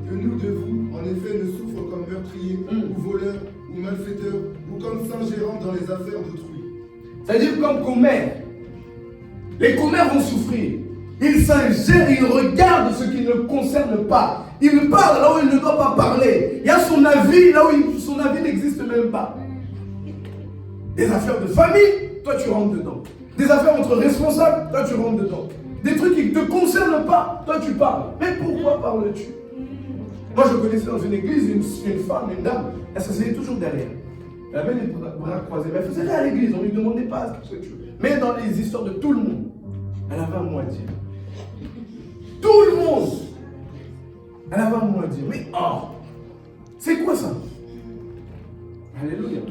Que nul de vous, en effet, ne souffre comme meurtrier, ou voleur, ou malfaiteur, ou comme s'ingérant dans les affaires d'autrui. C'est-à-dire comme commères. Les commères vont souffrir. Ils s'ingèrent, ils regardent ce qui ne le concerne pas. Il parle là où il ne doit pas parler. Il y a son avis là où son avis n'existe même pas. Des affaires de famille, toi tu rentres dedans. Des affaires entre responsables, toi tu rentres dedans. Des trucs qui ne te concernent pas, toi tu parles. Mais pourquoi parles-tu? Moi je connaissais dans une église une femme, une dame, elle s'asseyait toujours derrière. Elle avait les bras croisés, mais elle faisait rien à l'église, on ne lui demandait pas ce que tu veux. Mais dans les histoires de tout le monde, elle avait un mot à dire. Tout le monde, elle avait un mot à dire. Mais oh, c'est quoi ça? Alléluia.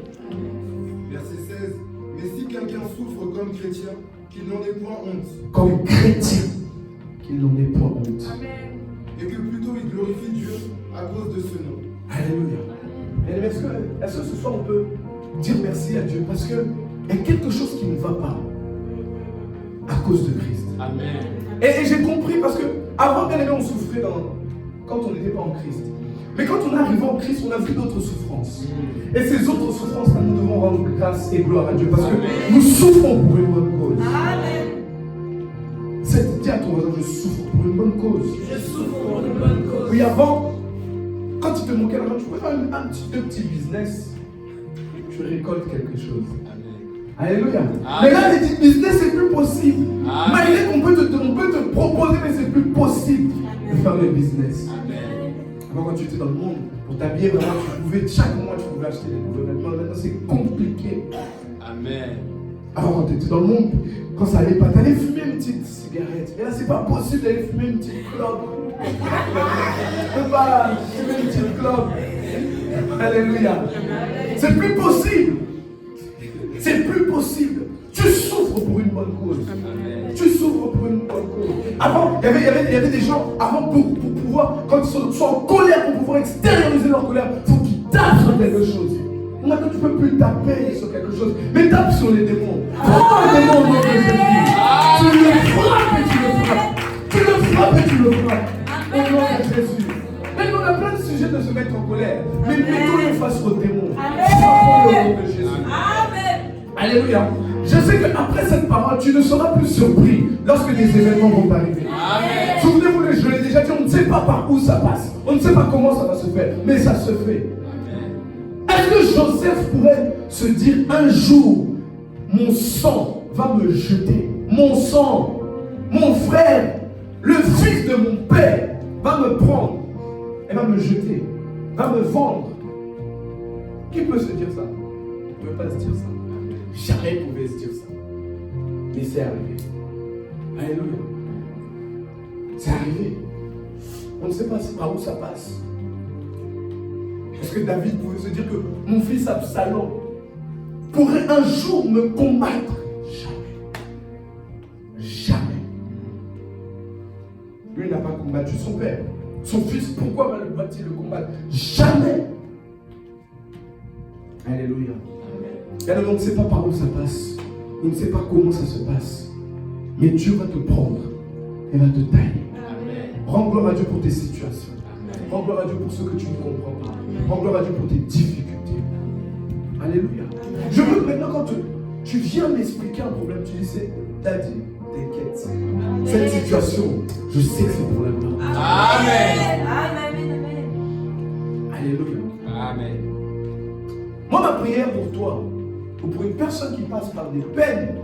Verset 16. Mais si quelqu'un souffre comme chrétien, qu'il n'en ait point honte. Comme chrétien, qu'il n'en ait point honte. Amen. Et que plutôt il glorifie Dieu à cause de ce nom. Alléluia. Et est-ce que ce soir on peut dire merci à Dieu? Parce qu'il y a quelque chose qui ne va pas à cause de Christ. Amen. Et j'ai compris parce que avant, bien évidemment, on souffrait quand on n'était pas en Christ. Mais quand on est arrivé en Christ, on a vu d'autres souffrances. Et ces autres souffrances, là, nous devons rendre grâce et gloire à Dieu parce que nous souffrons pour une bonne cause. Amen. Dis à ton voisin, je souffre pour une bonne cause. Je souffre pour une bonne cause. Oui, avant, quand il te manquait l'argent, tu pouvais faire deux petits business. Tu récoltes quelque chose. Alléluia. Mais là, les petits business, c'est plus possible. Malgré qu'on peut te proposer, mais c'est plus possible de faire le business. Amen. Avant, quand tu étais dans le monde, pour t'habiller, vraiment, chaque mois, tu pouvais acheter des nouveaux vêtements. Maintenant, c'est compliqué. Amen. Avant, quand tu étais dans le monde, quand ça allait pas, tu allais fumer une petite cigarette. Et là, c'est pas possible d'aller fumer une petite clope. Tu peux pas fumer une petite clope. Alléluia. C'est plus possible. C'est plus possible. Tu souffres pour une bonne cause. Tu souffres pour une bonne cause. Avant, il y avait des gens, avant pour pouvoir, quand ils sont en colère, pour pouvoir extérioriser leur colère, il faut qu'ils tapent sur quelque chose. Maintenant, tu ne peux plus taper sur quelque chose, mais tape sur les démons. Prends les démons au nom de Jésus. Tu le frappes et tu le frappes. Tu le frappes et tu le frappes. Au nom de Jésus. Mais on a plein de sujets de se mettre en colère. Mais mettons-le face aux démons. Frappons le nom de Jésus. Amen. Alléluia. Je sais qu'après cette parole, tu ne seras plus surpris lorsque des événements vont arriver. Souvenez-vous, je l'ai déjà dit, on ne sait pas par où ça passe. On ne sait pas comment ça va se faire, mais ça se fait. Est-ce que Joseph pourrait se dire un jour, mon sang va me jeter, mon sang, mon frère, le fils de mon père va me prendre et va me jeter, va me vendre? Qui peut se dire ça? On ne peut pas se dire ça. Jamais pouvait se dire ça. Mais c'est arrivé. Alléluia. C'est arrivé. On ne sait pas par où ça passe. Est-ce que David pouvait se dire que mon fils Absalom pourrait un jour me combattre? Jamais. Jamais. Lui n'a pas combattu son père. Son fils, pourquoi va-t-il le combattre? Jamais. Alléluia. Et alors on ne sait pas par où ça passe. On ne sait pas comment ça se passe. Mais Dieu va te prendre et va te tailler. Rends gloire à Dieu pour tes situations. Rends gloire à Dieu pour ce que tu ne comprends pas. Rends gloire à Dieu pour tes difficultés. Alléluia. Je veux que maintenant quand tu viens m'expliquer un problème, tu dis c'est Daddy, t'inquiète. Cette situation, je sais que c'est pour la gloire. Amen. Alléluia. Amen. Moi, ma prière pour toi, ou pour une personne qui passe par des peines,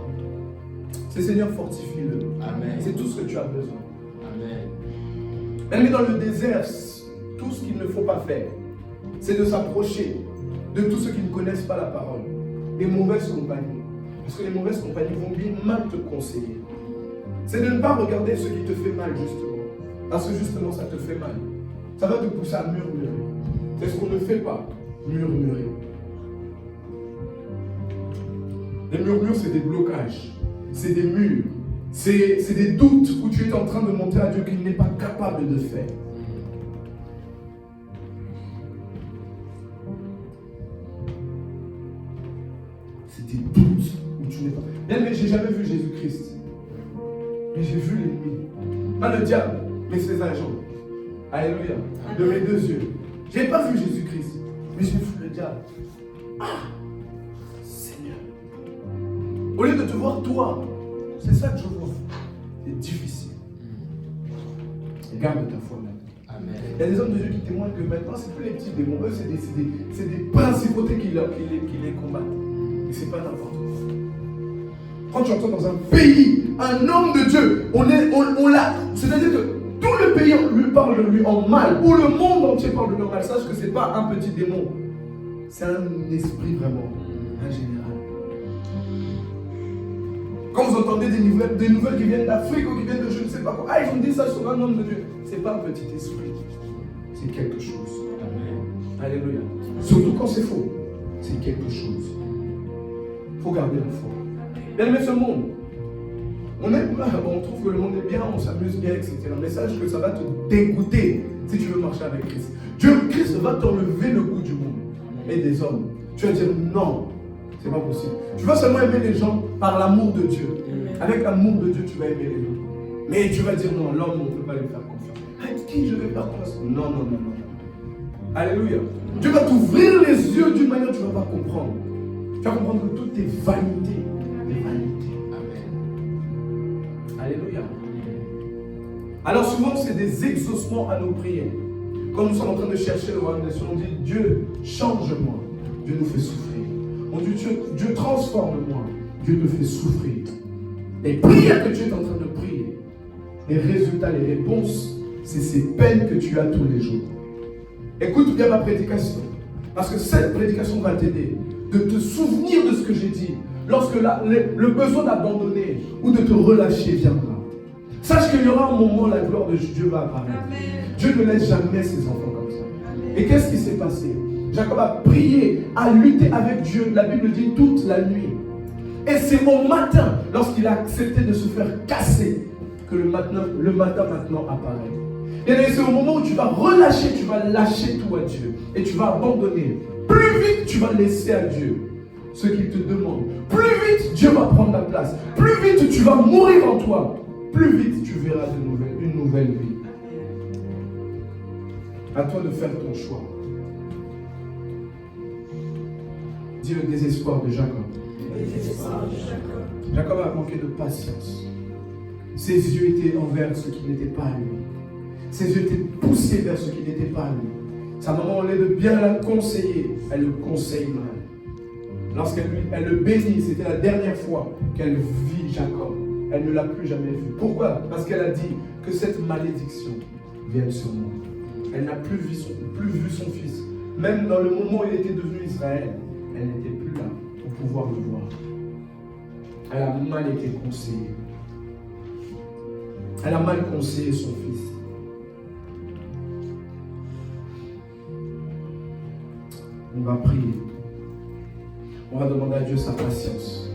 c'est Seigneur, fortifie-le. Amen. C'est tout ce que tu as besoin. Amen. Mais dans le désert, tout ce qu'il ne faut pas faire, c'est de s'approcher de tous ceux qui ne connaissent pas la parole, des mauvaises compagnies. Parce que les mauvaises compagnies vont bien mal te conseiller. C'est de ne pas regarder ce qui te fait mal, justement. Parce que justement, ça te fait mal. Ça va te pousser à murmurer. C'est ce qu'on ne fait pas, murmurer. Les murmures, c'est des blocages, c'est des murs, c'est des doutes où tu es en train de montrer à Dieu qu'il n'est pas capable de faire. C'est des doutes où tu n'es pas. Bien, mais j'ai jamais vu Jésus-Christ. Mais j'ai vu l'ennemi. Pas le diable, mais ses agents. Alléluia. De mes deux yeux. Je n'ai pas vu Jésus-Christ, mais j'ai vu le diable. Ah! Au lieu de te voir toi, c'est ça que je vois. C'est difficile. Garde ta foi maintenant. Amen. Il y a des hommes de Dieu qui témoignent que maintenant, c'est plus les petits démons. Eux, c'est des principautés qui les combattent. Et c'est pas n'importe quoi. Quand tu entends dans un pays, un homme de Dieu, on l'a. C'est-à-dire que tout le pays lui parle de lui en mal, ou le monde entier parle de lui en mal. Sache que c'est pas un petit démon. C'est un esprit vraiment, un général. Quand vous entendez des nouvelles qui viennent d'Afrique ou qui viennent de je ne sais pas quoi, ils ont dit ça sur un homme de Dieu. C'est pas un petit esprit, c'est quelque chose. Amen. Alléluia. Surtout quand c'est faux, c'est quelque chose. Il faut garder la foi. Bien aimé, ce monde, on trouve que le monde est bien, on s'amuse bien, etc. Mais sache que ça va te dégoûter si tu veux marcher avec Christ. Christ va t'enlever le goût du monde et des hommes. Tu vas dire non. C'est pas possible. Tu vas seulement aimer les gens par l'amour de Dieu. Avec l'amour de Dieu, tu vas aimer les gens. Mais tu vas dire non, l'homme, on ne peut pas lui faire confiance. À qui je vais faire confiance? Non. Alléluia. Dieu va t'ouvrir les yeux d'une manière que tu ne vas pas comprendre. Tu vas comprendre que tout est vanité. Des vanités. Amen. Alléluia. Alors souvent, c'est des exaucements à nos prières. Quand nous sommes en train de chercher le royaume des cieux, on dit Dieu, change-moi. Dieu nous fait souffrir. On dit Dieu transforme-moi. Dieu te fait souffrir. Les prières que tu es en train de prier, les résultats, les réponses, c'est ces peines que tu as tous les jours. Écoute bien ma prédication. Parce que cette prédication va t'aider de te souvenir de ce que j'ai dit. lorsque le besoin d'abandonner ou de te relâcher viendra, sache qu'il y aura un moment où la gloire de Dieu va apparaître. Amen. Dieu ne laisse jamais ses enfants comme ça. Amen. Et qu'est-ce qui s'est passé? Jacob a prié, a lutté avec Dieu, la Bible dit toute la nuit. Et c'est au matin, lorsqu'il a accepté de se faire casser, que le matin maintenant apparaît. Et c'est au moment où tu vas relâcher, tu vas lâcher tout à Dieu. Et tu vas abandonner. Plus vite tu vas laisser à Dieu ce qu'il te demande. Plus vite Dieu va prendre la place. Plus vite tu vas mourir en toi. Plus vite tu verras une nouvelle vie. À toi de faire ton choix. Dis le désespoir de Jacob. Jacob a manqué de patience. Ses yeux étaient envers ce qui n'était pas à lui. Ses yeux étaient poussés vers ce qui n'était pas à lui. Sa maman, au lieu de bien la conseiller, elle le conseille mal. Lorsqu'elle le bénit, c'était la dernière fois qu'elle vit Jacob. Elle ne l'a plus jamais vu. Pourquoi? Parce qu'elle a dit que cette malédiction vienne sur moi. Elle n'a plus vu son fils. Même dans le moment où il était devenu Israël, elle n'était plus là pour pouvoir le voir. Elle a mal été conseillée. Elle a mal conseillé son fils. On va prier. On va demander à Dieu sa patience.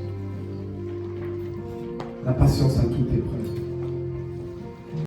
La patience à toute épreuve.